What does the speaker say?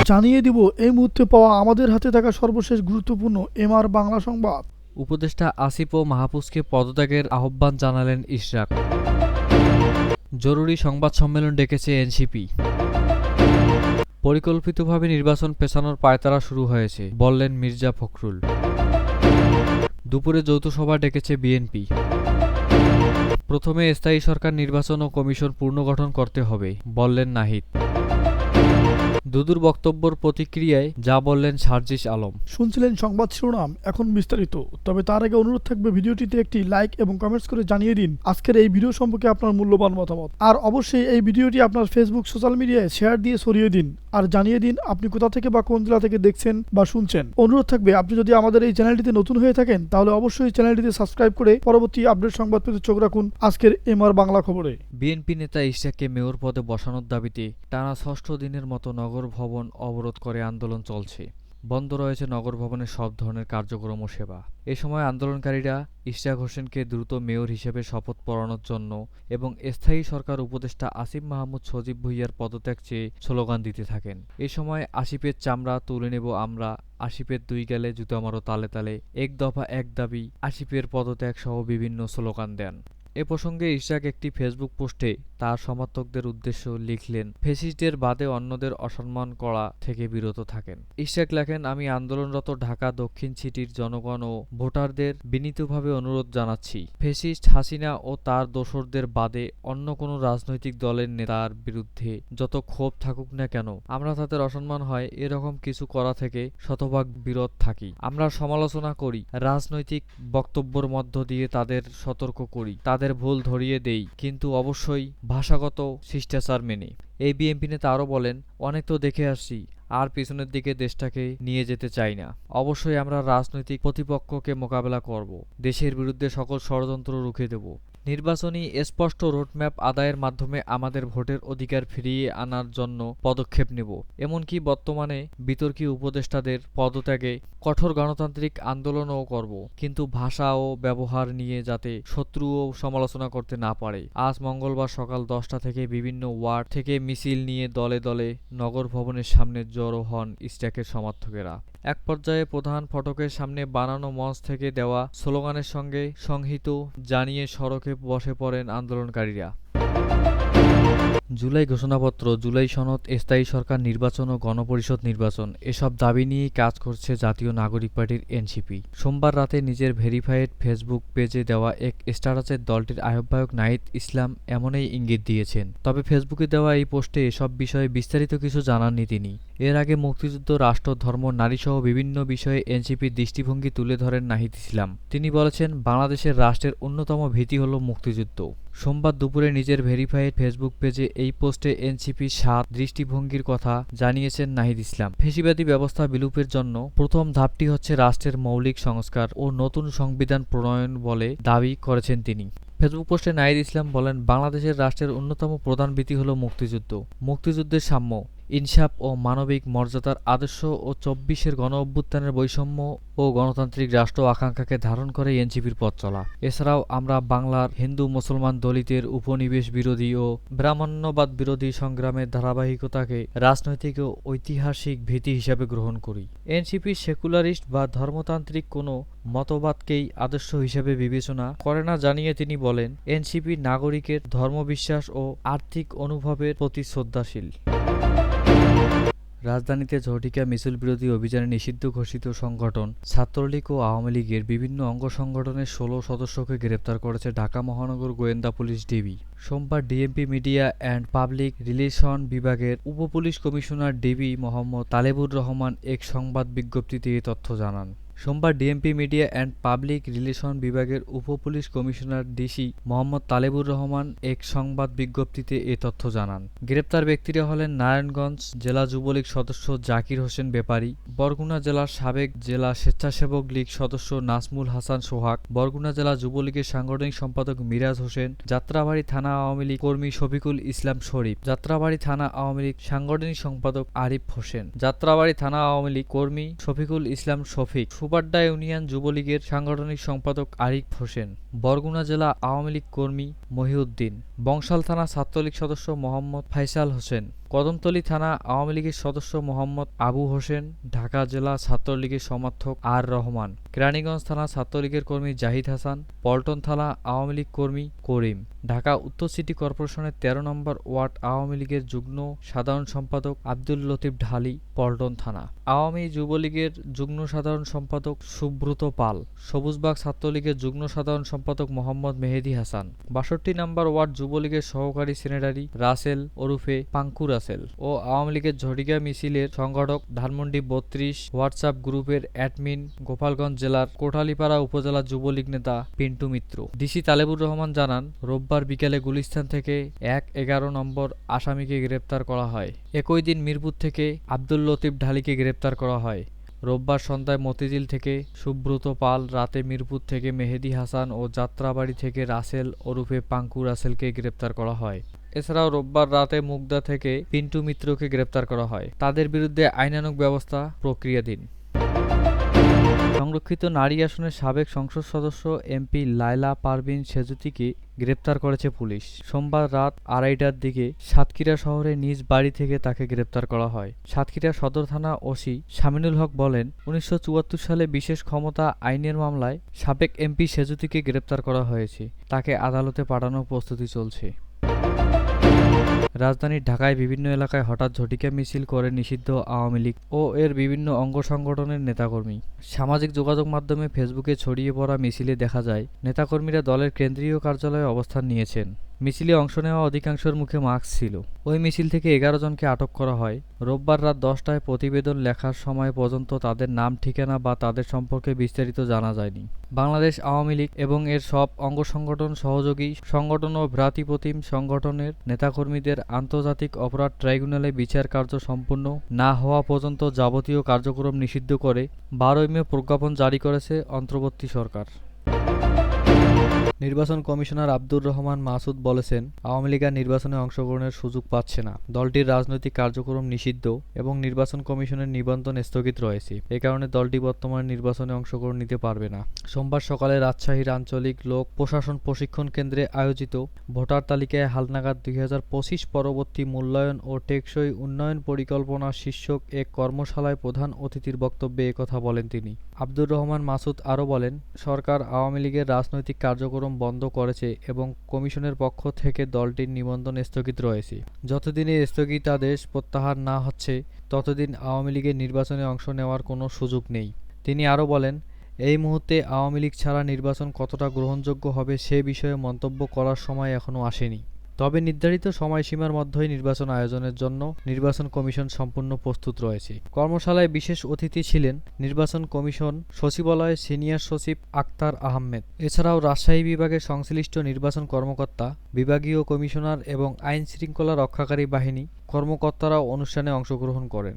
জানিয়ে দিব এই মুহূর্তে পাওয়া আমাদের হাতে থাকা সর্বশেষ গুরুত্বপূর্ণ এমআর বাংলা সংবাদ। উপদেষ্টা আসিফ ও মাহফুজকে পদত্যাগের আহ্বান জানালেন ইশরাক। জরুরি সংবাদ সম্মেলন ডেকেছে এনসিপি। পরিকল্পিতভাবে নির্বাচন পেছানোর পায়তারা শুরু হয়েছে বললেন মির্জা ফখরুল। দুপুরে যৌথ সভা ডেকেছে বিএনপি। প্রথমে স্থায়ী সরকার নির্বাচন ও কমিশন পুনর্গঠন করতে হবে বললেন নাহিদ। দুদুর বক্তব্যের প্রতিক্রিয়ায় যা বললেন সার্জিস আলম। শুনছিলেন সংবাদ শিরোনাম, এখন বিস্তারিত। তবে তার আগে অনুরোধ থাকবে ভিডিওটিতে একটি লাইক এবং কমেন্টস করে জানিয়ে দিন আজকের এই ভিডিও সম্পর্কে আপনার মূল্যবান মতামত। আর অবশ্যই এই ভিডিওটি আপনার ফেসবুক সোশ্যাল মিডিয়ায় শেয়ার দিয়ে ছড়িয়ে দিন আর জানিয়ে দিন আপনি কোথা থেকে বা কোন জেলা থেকে দেখছেন বা শুনছেন। অনুরোধ থাকবে আপনি যদি আমাদের এই চ্যানেলটিতে নতুন হয়ে থাকেন তাহলে অবশ্যই চ্যানেলটিতে সাবস্ক্রাইব করে পরবর্তী আপডেট সংবাদ পেতে চোখ রাখুন আজকের এমআর বাংলা খবরে। বিএনপি নেতা ইশরাককে মেয়র পদে বসানোর দাবিতে টানা ৬ষ্ঠ দিনের মতো নগর ভবন অবরোধ করে আন্দোলন চলছে। বন্ধ রয়েছে নগর ভবনের সব ধরনের কার্যক্রম ও সেবা। এ সময় আন্দোলনকারীরা ইশরাক হোসেনকে দ্রুত মেয়র হিসেবে শপথ পড়ানোর জন্য এবং স্থায়ী সরকার উপদেষ্টা আসিফ মাহমুদ সজীব ভুঁইয়ার পদত্যাগ চেয়ে স্লোগান দিতে থাকেন। এ সময় আসিফের চামড়া তুলে নেব আমরা, আসিফের দুই গেলে জুতা মারো তালে তালে, এক দফা এক দাবি, আসিফের পদত্যাগ সহ বিভিন্ন স্লোগান দেন। এ প্রসঙ্গে ইশরাক একটি ফেসবুক পোস্টে তার সমর্থকদের উদ্দেশ্য লিখলেন, ফ্যাসিস্টদের বাদে অন্যদের অসম্মান করা থেকে বিরত থাকেন। ইশরাক লেখেন, আমি আন্দোলনরত ঢাকা দক্ষিণ সিটির জনগণ ও ভোটারদের বিনীতভাবে অনুরোধ জানাচ্ছি, ফ্যাসিস্ট হাসিনা ও তার দোসরদের বাদে অন্য কোনো রাজনৈতিক দলের নেতার বিরুদ্ধে যত ক্ষোভ থাকুক না কেন, আমরা তাদের অসম্মান হয় এরকম কিছু করা থেকে শতভাগ বিরত থাকি। আমরা সমালোচনা করি, রাজনৈতিক বক্তব্যের মধ্য দিয়ে তাদের সতর্ক করি, তাদের ভুল ধরিয়ে দেই, কিন্তু অবশ্যই ভাষাগত শিষ্টাচার মেনে। এই বিএনপি নেতা আরও বলেন, অনেক তো দেখে আসছি, আর পিছনের দিকে দেশটাকে নিয়ে যেতে চাই না। অবশ্যই আমরা রাজনৈতিক প্রতিপক্ষকে মোকাবেলা করব, দেশের বিরুদ্ধে সকল ষড়যন্ত্র রুখে দেব। নির্বাচনী স্পষ্ট রোডম্যাপ আদায়ের মাধ্যমে আমাদের ভোটের অধিকার ফিরিয়ে আনার জন্য পদক্ষেপ নেব। এমনকি বর্তমানে বিতর্কী উপদেষ্টাদের পদত্যাগে কঠোর গণতান্ত্রিক আন্দোলনও করব, কিন্তু ভাষা ও ব্যবহার নিয়ে যাতে শত্রুও সমালোচনা করতে না পারে। আজ মঙ্গলবার সকাল 10টা থেকে বিভিন্ন ওয়ার্ড থেকে মিছিল নিয়ে দলে দলে নগর ভবনের সামনে জড়ো হন ইশরাকের সমর্থকেরা। এক পর্যায়ে প্রধান ফটকের সামনে বানানো মঞ্চ থেকে দেওয়া স্লোগানের সঙ্গে সংহিত জানিয়ে সড়কে বসে পড়েন আন্দোলনকারীরা। জুলাই ঘোষণাপত্র, জুলাই সনদ, স্থায়ী সরকার নির্বাচন ও গণপরিষদ নির্বাচন এসব দাবি নিয়েই কাজ করছে জাতীয় নাগরিক পার্টির এনসিপি। সোমবার রাতে নিজের ভেরিফাইড ফেসবুক পেজে দেওয়া এক স্ট্যাটাসে দলটির আহ্বায়ক নাহিদ ইসলাম এমনই ইঙ্গিত দিয়েছেন। তবে ফেসবুকে দেওয়া এই পোস্টে এসব বিষয়ে বিস্তারিত কিছু জানাননি তিনি। এর আগে মুক্তিযুদ্ধ, রাষ্ট্র, ধর্ম, নারীসহ বিভিন্ন বিষয়ে এনসিপির দৃষ্টিভঙ্গি তুলে ধরেন নাহিদ ইসলাম। তিনি বলেছেন, বাংলাদেশের রাষ্ট্রের অন্যতম ভীতি হল মুক্তিযুদ্ধ। সোমবার দুপুরে নিজের ভেরিফাইড ফেসবুক পেজে এই পোস্টে এনসিপির ৭ দৃষ্টিভঙ্গির কথা জানিয়েছেন নাহিদ ইসলাম। ফ্যাসিবাদী ব্যবস্থা বিলোপের জন্য প্রথম ধাপটি হচ্ছে রাষ্ট্রের মৌলিক সংস্কার ও নতুন সংবিধান প্রণয়ন বলে দাবি করেছেন তিনি। ফেসবুক পোস্টে নাহিদ ইসলাম বলেন, বাংলাদেশের রাষ্ট্রের অন্যতম প্রধান ভীতি হল মুক্তিযুদ্ধ। মুক্তিযুদ্ধের সাম্য, ইনসাফ ও মানবিক মর্যাদার আদর্শ ও ২৪-এর গণঅভ্যুত্থানের বৈষম্য ও গণতান্ত্রিক রাষ্ট্র আকাঙ্ক্ষাকে ধারণ করে এনসিপির পথ চলা। এছাড়াও আমরা বাংলার হিন্দু, মুসলমান, দলিতের উপনিবেশ বিরোধী ও ব্রাহ্মণ্যবাদ বিরোধী সংগ্রামের ধারাবাহিকতাকে রাজনৈতিক ও ঐতিহাসিক ভীতি হিসাবে গ্রহণ করি। এনসিপি সেকুলারিস্ট বা ধর্মতান্ত্রিক কোনো মতবাদকেই আদর্শ হিসাবে বিবেচনা করে না জানিয়ে তিনি বলেন, এনসিপি নাগরিকের ধর্মবিশ্বাস ও আর্থিক অনুভবের প্রতি শ্রদ্ধাশীল। রাজধানীতে ঝটিকা মিছিল বিরোধী অভিযানে নিষিদ্ধ ঘোষিত সংগঠন ছাত্রলীগ ও আওয়ামী লীগের বিভিন্ন অঙ্গ সংগঠনের ১৬ সদস্যকে গ্রেপ্তার করেছে ঢাকা মহানগর গোয়েন্দা পুলিশ ডিবি। সোমবার DMP media and public relation বিভাগের উপপুলিশ কমিশনার ডিবি মোহাম্মদ তালেবুর রহমান এক সংবাদ বিজ্ঞপ্তিতে এ তথ্য জানান। সোমবার DMP media and public relation বিভাগের উপপুলিশ কমিশনার ডিসি মোহাম্মদ তালেবুর রহমান এক সংবাদ বিজ্ঞপ্তিতে এ তথ্য জানান। গ্রেপ্তার ব্যক্তিরা হলেন নারায়ণগঞ্জ জেলা যুবলীগ সদস্য জাকির হোসেন ব্যাপারী, বরগুনা জেলার সাবেক জেলা স্বেচ্ছাসেবক লীগ সদস্য নাজমুল হাসান সোহাগ, বরগুনা জেলা যুবলীগের সাংগঠনিক সম্পাদক মিরাজ হোসেন, যাত্রাবাড়ী থানা আওয়ামী লীগ কর্মী শফিকুল ইসলাম শরীফ, যাত্রাবাড়ী থানা আওয়ামী লীগ সাংগঠনিক সম্পাদক আরিফ হোসেন, যাত্রাবাড়ী থানা আওয়ামী লীগ কর্মী শফিকুল ইসলাম শফিক, সুপাড্ডা ইউনিয়ন যুবলীগের সাংগঠনিক সম্পাদক আরিফ হোসেন, বরগুনা জেলা আওয়ামী লীগ কর্মী মহিউদ্দিন, বংশাল থানা ছাত্রলীগ সদস্য মোহাম্মদ ফাইসাল হোসেন, কদমতলী থানা আওয়ামী লীগের সদস্য মোহাম্মদ আবু হোসেন, ঢাকা জেলা ছাত্রলীগের সমর্থক আর রহমান, কেরানীগঞ্জ থানা ছাত্রলীগের কর্মী জাহিদ হাসান, পল্টন থানা আওয়ামী লীগ কর্মী করিম, ঢাকা উত্তর সিটি কর্পোরেশনের ১৩ নম্বর ওয়ার্ড আওয়ামী লীগের যুগ্ম সাধারণ সম্পাদক আব্দুল লতিফ ঢালি, পল্টন থানা আওয়ামী যুবলীগের যুগ্ম সাধারণ সম্পাদক সুব্রত পাল, সবুজবাগ ছাত্রলীগের যুগ্ম সাধারণ সম্পাদক মোহাম্মদ মেহেদী হাসান, ৬২ নম্বর ওয়ার্ড যুবলীগের সহকারী সেক্রেটারি রাসেল ওরফে পাঙ্কু রাসেল ও আওয়ামী লীগের ঝটিকা মিছিলের সংগঠক ধানমন্ডি ৩২ হোয়াটসঅ্যাপ গ্রুপের অ্যাডমিন গোপালগঞ্জ জেলার কোটালীপাড়া উপজেলা যুবলীগ নেতা পিন্টু মিত্র। ডিসি তালেবুর রহমান জানান, রোববার বিকেলে গুলিস্তান থেকে ১/১১ নম্বর আসামিকে গ্রেপ্তার করা হয়। একই দিন মিরপুর থেকে আব্দুল লতিফ ঢালিকে গ্রেপ্তার করা হয়। রোববার সন্ধ্যায় মতিঝিল থেকে সুব্রত পাল, রাতে মিরপুর থেকে মেহেদী হাসান ও যাত্রাবাড়ি থেকে রাসেল ওরফে পাঙ্কু রাসেলকে গ্রেপ্তার করা হয়। এছাড়াও রোববার রাতে মুগদা থেকে পিন্টু মিত্রকে গ্রেপ্তার করা হয়। তাদের বিরুদ্ধে আইনানুগ ব্যবস্থা প্রক্রিয়াধীন। সংরক্ষিত নারী আসনের সাবেক সংসদ সদস্য এমপি লায়লা পারভিন সেজুতিকে গ্রেপ্তার করেছে পুলিশ। সোমবার রাত ২:৩০টার দিকে সাতক্ষীরা শহরে নিজ বাড়ি থেকে তাকে গ্রেপ্তার করা হয়। সাতক্ষীরা সদর থানা ওসি শামিনুল হক বলেন, ১৯৭৪ সালে বিশেষ ক্ষমতা আইনের মামলায় সাবেক এমপি সেজুতিকে গ্রেপ্তার করা হয়েছে। তাকে আদালতে পাঠানোর প্রস্তুতি চলছে। রাজধানীর ঢাকায় বিভিন্ন এলাকায় হঠাৎ ঝটিকা মিছিল করে নিষিদ্ধ আওয়ামী লীগ ও এর বিভিন্ন অঙ্গ সংগঠনের নেতাকর্মী। সামাজিক যোগাযোগ মাধ্যমে ফেসবুকে ছড়িয়ে পড়া মিছিলে দেখা যায় নেতাকর্মীরা দলের কেন্দ্রীয় কার্যালয়ে অবস্থান নিয়েছেন। মিছিলে অংশ নেওয়া অধিকাংশের মুখে মাস্ক ছিল। ওই মিছিল থেকে ১১ জনকে আটক করা হয়। রোববার রাত ১০টায় প্রতিবেদন লেখার সময় পর্যন্ত তাদের নাম, ঠিকানা বা তাদের সম্পর্কে বিস্তারিত জানা যায়নি। বাংলাদেশ আওয়ামী লীগ এবং এর সব অঙ্গ সংগঠন, সহযোগী সংগঠন ও ভ্রাতৃপ্রতিম সংগঠনের নেতাকর্মীদের আন্তর্জাতিক অপরাধ ট্রাইব্যুনালে বিচার কার্য সম্পূর্ণ না হওয়া পর্যন্ত যাবতীয় কার্যক্রম নিষিদ্ধ করে ১২ মে প্রজ্ঞাপন জারি করেছে অন্তর্বর্তী সরকার। নির্বাচন কমিশনার আব্দুর রহমান মাসুদ বলেছেন, আওয়ামী লীগ আর নির্বাচনে অংশগ্রহণের সুযোগ পাচ্ছে না। দলটির রাজনৈতিক কার্যক্রম নিষিদ্ধ এবং নির্বাচন কমিশনের নিবন্ধন স্থগিত রয়েছে। এ কারণে দলটি বর্তমানে নির্বাচনে অংশগ্রহণ নিতে পারবে না। সোমবার সকালে রাজশাহীর আঞ্চলিক লোক প্রশাসন প্রশিক্ষণ কেন্দ্রে আয়োজিত ভোটার তালিকায় হালনাগাদ ২০২৫ পরবর্তী মূল্যায়ন ও টেকসই উন্নয়ন পরিকল্পনা শীর্ষক এক কর্মশালায় প্রধান অতিথির বক্তব্যে একথা বলেন তিনি। আব্দুর রহমান মাসুদ আরও বলেন, সরকার আওয়ামী লীগের রাজনৈতিক কার্যক্রম বন্ধ করেছে এবং কমিশনের পক্ষ থেকে দলটির নিবন্ধন স্থগিত রয়েছে। যতদিন এই স্থগিতাদেশ প্রত্যাহার না হচ্ছে ততদিন আওয়ামী লীগের নির্বাচনে অংশ নেওয়ার কোনো সুযোগ নেই। তিনি আরও বলেন, এই মুহূর্তে আওয়ামী লীগ ছাড়া নির্বাচন কতটা গ্রহণযোগ্য হবে সে বিষয়ে মন্তব্য করার সময় এখনও আসেনি। তবে নির্ধারিত সময়সীমার মধ্যেই নির্বাচন আয়োজনের জন্য নির্বাচন কমিশন সম্পূর্ণ প্রস্তুত রয়েছে। কর্মশালায় বিশেষ অতিথি ছিলেন নির্বাচন কমিশন সচিবালয়ের সিনিয়র সচিব আক্তার আহমেদ। এছাড়াও রাজশাহী বিভাগের সংশ্লিষ্ট নির্বাচন কর্মকর্তা, বিভাগীয় কমিশনার এবং আইন শৃঙ্খলা রক্ষাকারী বাহিনী কর্মকর্তারাও অনুষ্ঠানে অংশগ্রহণ করেন।